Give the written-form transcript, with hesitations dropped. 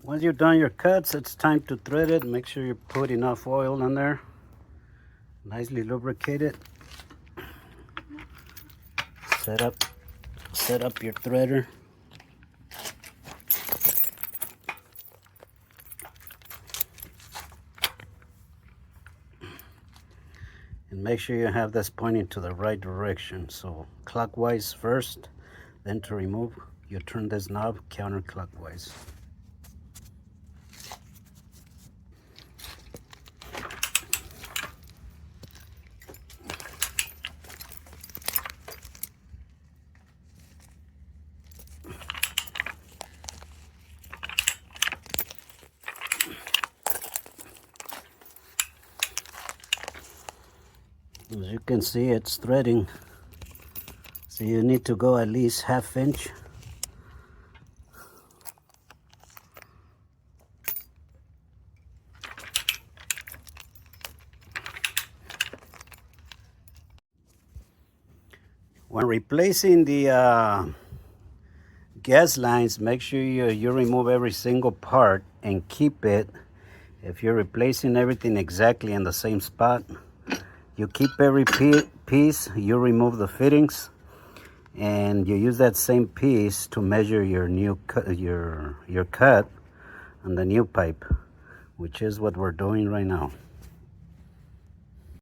Once you've done your cuts, it's time to thread it. Make sure you put enough oil on there. Nicely lubricate it. Set up your threader. And make sure you have this pointing to the right direction. So clockwise first, then to remove, you turn this knob counterclockwise. As you can see, it's threading, so you need to go at least 1/2 inch. When replacing the gas lines, make sure you remove every single part and keep it. If you're replacing everything exactly in the same spot, you keep every piece, you remove the fittings, and you use that same piece to measure your new your cut on the new pipe, which is what we're doing right now.